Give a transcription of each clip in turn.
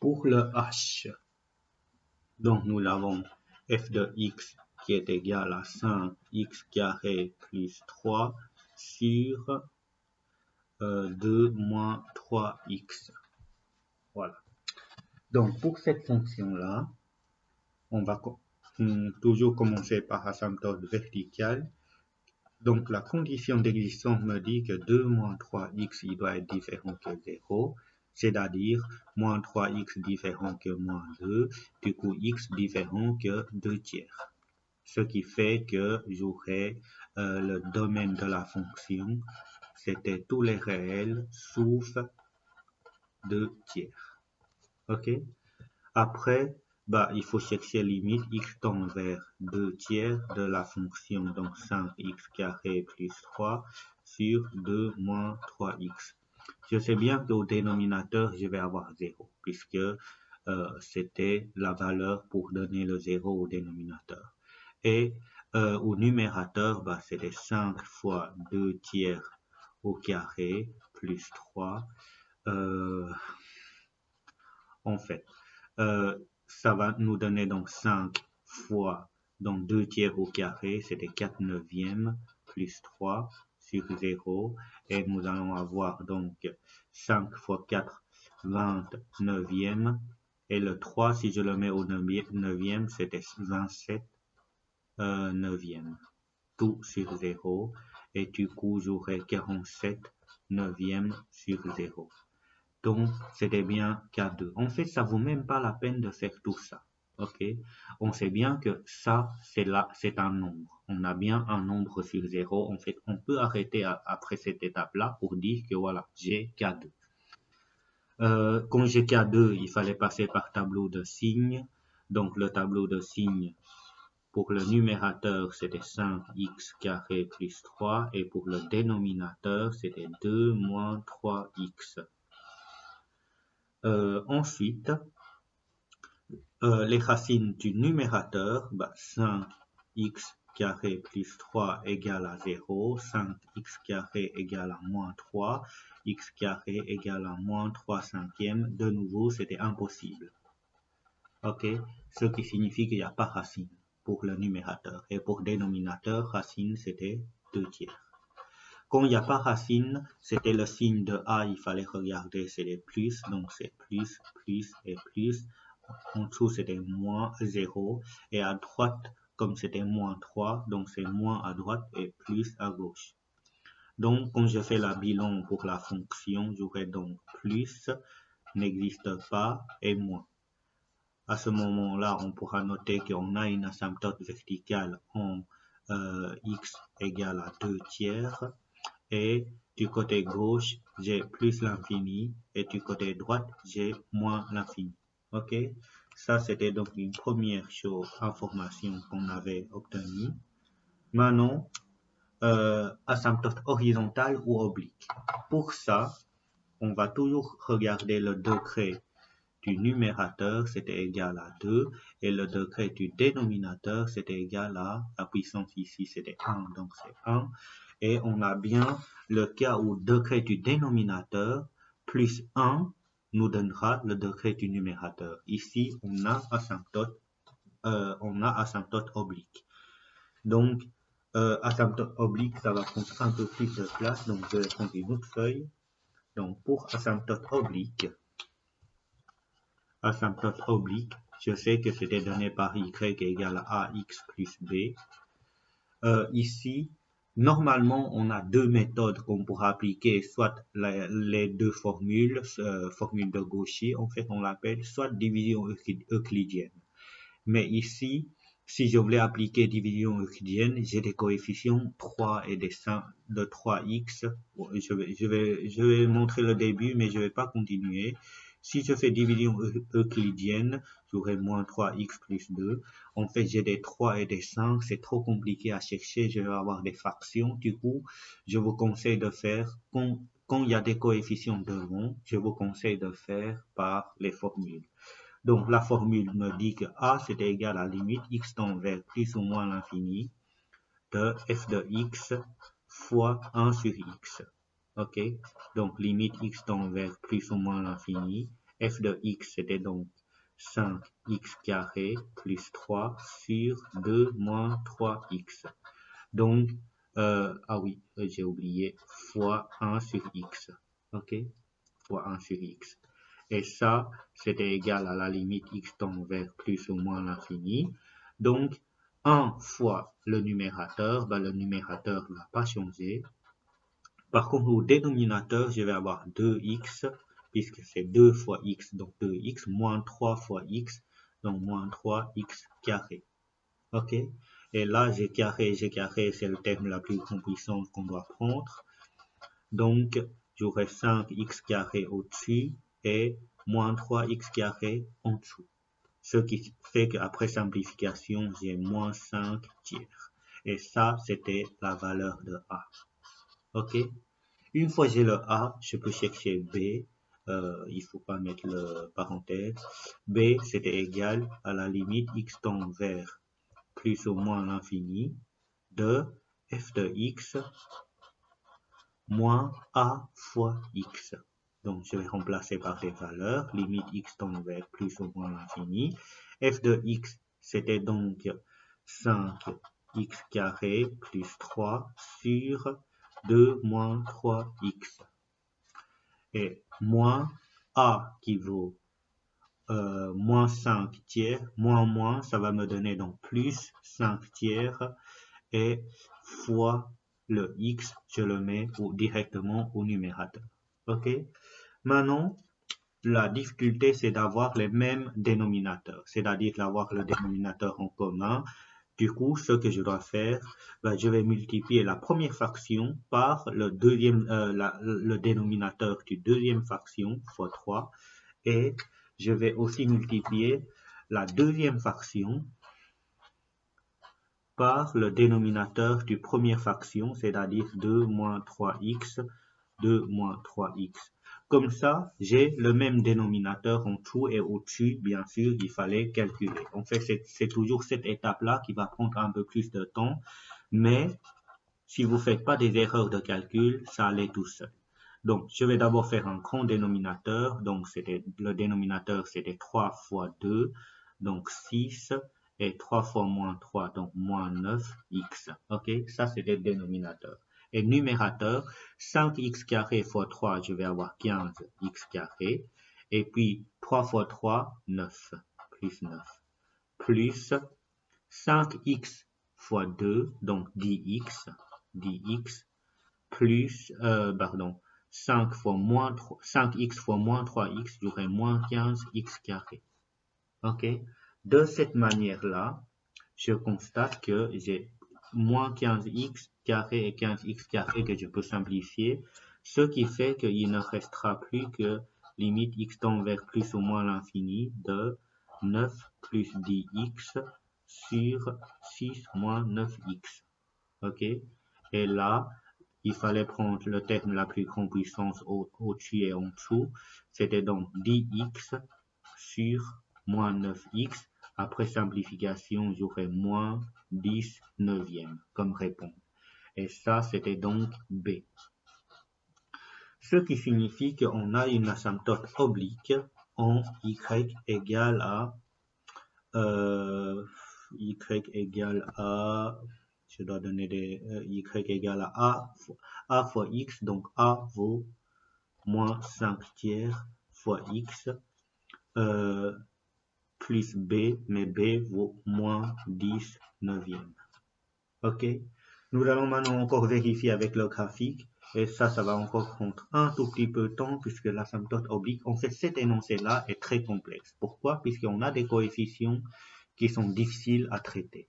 Pour le h, donc nous l'avons f de x qui est égal à 5x carré plus 3 sur 2 moins 3x. Voilà. Donc pour cette fonction-là, on va toujours commencer par asymptote verticale. Donc la condition d'existence me dit que 2 moins 3x il doit être différent que 0. C'est-à-dire moins 3x différent que moins 2, du coup x différent que 2 tiers. Ce qui fait que j'aurai le domaine de la fonction, c'était tous les réels sauf 2 tiers. Ok? Après, il faut chercher limite x tend vers 2 tiers de la fonction, donc 5x carré plus 3 sur 2 moins 3x. Je sais bien qu'au dénominateur, je vais avoir 0, puisque c'était la valeur pour donner le 0 au dénominateur. Et au numérateur, c'était 5 fois 2 tiers au carré plus 3. En fait, ça va nous donner donc 5 fois donc 2 tiers au carré, c'était 4 neuvièmes plus 3 sur 0. Et nous allons avoir donc 5 fois 4, 20 neuvièmes. Et le 3, si je le mets au neuvième, c'était 27 neuvièmes. Tout sur 0. Et du coup, j'aurai 47 neuvièmes sur 0. Donc, c'était bien K2. En fait, ça vaut même pas la peine de faire tout ça. Ok? On sait bien que ça, c'est un nombre. On a bien un nombre sur 0. En fait, on peut arrêter après cette étape-là pour dire que voilà, j'ai K2. Quand j'ai K2, il fallait passer par tableau de signes. Donc, le tableau de signes, pour le numérateur, c'était 5x carré plus 3. Et pour le dénominateur, c'était 2 moins 3x. Ensuite, les racines du numérateur, 5x carré plus 3 égale à 0, 5x carré égale à moins 3, x carré égale à moins 3 cinquièmes. De nouveau, c'était impossible. Ok, ce qui signifie qu'il n'y a pas racine pour le numérateur. Et pour dénominateur, racine, c'était 2 tiers. Quand il n'y a pas racine, c'était le signe de A, il fallait regarder, c'est les plus, donc c'est plus, plus et plus. En dessous, c'était moins 0. Et à droite, comme c'était moins 3, donc c'est moins à droite et plus à gauche. Donc, quand je fais la bilan pour la fonction, j'aurai donc plus, n'existe pas, et moins. À ce moment-là, on pourra noter qu'on a une asymptote verticale en x égale à 2 tiers. Et du côté gauche, j'ai plus l'infini. Et du côté droite, j'ai moins l'infini. Ok? Ça, c'était donc une première information qu'on avait obtenue. Maintenant, asymptote horizontale ou oblique. Pour ça, on va toujours regarder le degré du numérateur, c'était égal à 2, et le degré du dénominateur, c'était égal à, la puissance ici, c'était 1, donc c'est 1. Et on a bien le cas où le degré du dénominateur plus 1 nous donnera le degré du numérateur. Ici, on a asymptote oblique. Donc, asymptote oblique, ça va prendre un peu plus de place, donc je vais prendre une autre feuille. Donc, pour asymptote oblique, je sais que c'était donné par y égale à ax plus b. Ici, normalement, on a deux méthodes qu'on pourra appliquer, soit les deux formules, formule de Cauchy, en fait, on l'appelle soit division euclidienne. Mais ici, si je voulais appliquer division euclidienne, j'ai des coefficients 3 et des 5 de 3x. Je vais montrer le début, mais je ne vais pas continuer. Si je fais division euclidienne, j'aurai moins 3x plus 2. En fait, j'ai des 3 et des 5. C'est trop compliqué à chercher. Je vais avoir des fractions. Du coup, je vous conseille de faire, quand il y a des coefficients devant, je vous conseille de faire par les formules. Donc, la formule me dit que A, c'était égal à la limite x tend vers plus ou moins l'infini de f de x fois 1 sur x. Ok? Donc, limite x tend vers plus ou moins l'infini. f de x, c'était donc 5x carré plus 3 sur 2 moins 3x. Donc, ah oui, j'ai oublié, fois 1 sur x. Ok, fois 1 sur x. Et ça, c'était égal à la limite x tend vers plus ou moins l'infini. Donc, 1 fois le numérateur ne va pas changer. Par contre, au dénominateur, je vais avoir 2x, puisque c'est 2 fois x, donc 2x, moins 3 fois x, donc moins 3x carré. Ok? Et là, g carré, c'est le terme la plus grande puissance qu'on doit prendre. Donc, j'aurai 5x carré au-dessus et moins 3x carré en dessous. Ce qui fait qu'après simplification, j'ai moins 5 tiers. Et ça, c'était la valeur de A. Ok? Une fois j'ai le A, je peux chercher B. Il faut pas mettre le parenthèse. B, c'était égal à la limite x tend vers plus ou moins l'infini de f de x moins A fois x. Donc, je vais remplacer par des valeurs. Limite x tend vers plus ou moins l'infini. F de x, c'était donc 5x carré plus 3 sur 2 moins 3x. Et moins A qui vaut moins 5 tiers, moins, ça va me donner donc plus 5 tiers. Et fois le x, je le mets directement au numérateur. Ok? Maintenant, la difficulté, c'est d'avoir les mêmes dénominateurs, c'est-à-dire d'avoir le dénominateur en commun. Du coup, ce que je dois faire, je vais multiplier la première fraction par le dénominateur du deuxième fraction, fois 3, et je vais aussi multiplier la deuxième fraction par le dénominateur du première fraction, c'est-à-dire 2 moins 3x, 2 moins 3x. Comme ça, j'ai le même dénominateur en dessous et au-dessus, bien sûr, il fallait calculer. En fait, c'est toujours cette étape-là qui va prendre un peu plus de temps, mais si vous ne faites pas des erreurs de calcul, ça allait tout seul. Donc, je vais d'abord faire un grand dénominateur. Donc, le dénominateur, c'était 3 fois 2, donc 6, et 3 fois moins 3, donc moins 9x. Ok, ça c'était le dénominateur. Et numérateur, 5x carré fois 3, je vais avoir 15x carré. Et puis 3 fois 3, 9, plus 9. Plus 5x fois 2, donc 10x, plus, 5x fois moins 3x, j'aurai moins 15x carré. Ok? De cette manière-là, je constate que j'ai moins 15x carré et 15x carré que je peux simplifier, ce qui fait qu'il ne restera plus que limite x tend vers plus ou moins l'infini de 9 plus 10x sur 6 moins 9x. Ok? Et là, il fallait prendre le terme la plus grande puissance au-dessus et en dessous. C'était donc 10x sur moins 9x. Après simplification, j'aurai moins 10 neuvième comme réponse. Et ça, c'était donc B. Ce qui signifie qu'on a une asymptote oblique en y égale à je dois donner des y égale à a fois x, donc a vaut moins 5 tiers fois x plus b, mais b vaut moins 10 neuvième. Ok, nous allons maintenant encore vérifier avec le graphique, et ça va encore prendre un tout petit peu de temps puisque l'asymptote oblique, en fait cet énoncé-là est très complexe. Pourquoi? Puisqu'on a des coefficients qui sont difficiles à traiter.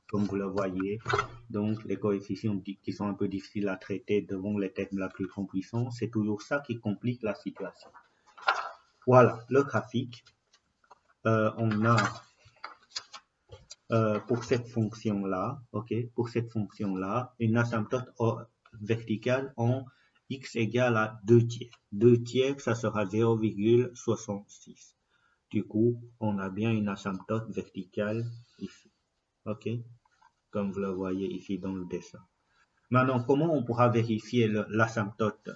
Comme vous le voyez, donc les coefficients qui sont un peu difficiles à traiter devant les termes la plus grande puissance, c'est toujours ça qui complique la situation. Voilà le graphique. On a pour cette fonction-là, pour cette fonction-là, une asymptote verticale en x égale à 2 tiers. 2 tiers, ça sera 0,66. Du coup, on a bien une asymptote verticale ici. Ok, comme vous le voyez ici dans le dessin. Maintenant, comment on pourra vérifier l'asymptote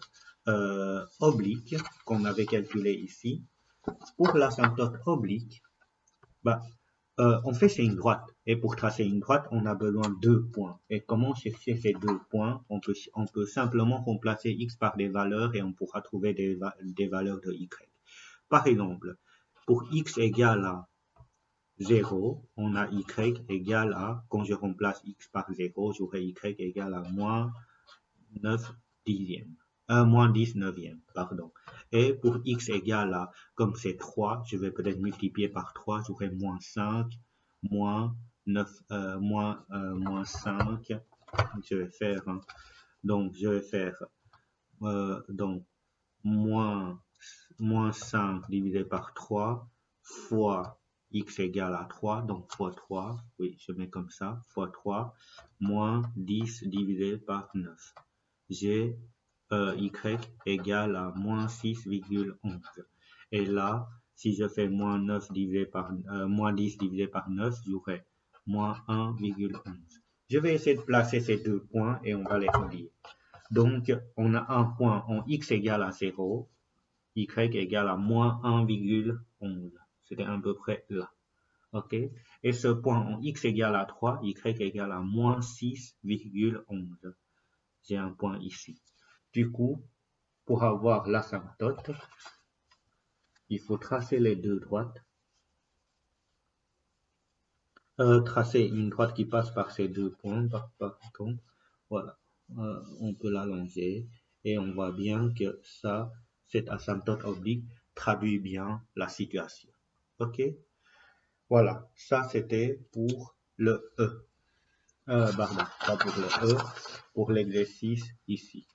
oblique qu'on avait calculé ici? Pour l'asymptote oblique, on fait c'est une droite. Et pour tracer une droite, on a besoin de 2 points. Et comment chercher ces 2 points? On peut simplement remplacer x par des valeurs et on pourra trouver des valeurs de y. Par exemple, pour x égale à 0, on a y égale à, quand je remplace x par 0, j'aurai y égale à moins 9 dixièmes. Moins 10 neuvième, pardon. Et pour x égale à, comme c'est 3, je vais peut-être multiplier par 3, j'aurai moins 5, moins 9, moins 5. Je vais faire, donc je vais faire, donc moins 5 divisé par 3 fois x égale à 3, donc fois 3, oui, je mets comme ça, fois 3, moins 10 divisé par 9. J'ai y égale à moins 6,11. Et là, si je fais moins 9 divisé par, moins 10 divisé par 9, j'aurai moins 1,11. Je vais essayer de placer ces 2 points et on va les relier. Donc, on a un point en x égale à 0, y égale à moins 1,11. C'était à peu près là. OK? Et ce point en x égale à 3, y égale à moins 6,11. J'ai un point ici. Du coup, pour avoir l'asymptote, il faut tracer les deux droites. Tracer une droite qui passe par ces deux points. Voilà. On peut l'allonger et on voit bien que ça, cette asymptote oblique traduit bien la situation. OK? Voilà. Ça, c'était pour le E. Pardon, pas pour le E, pour l'exercice ici.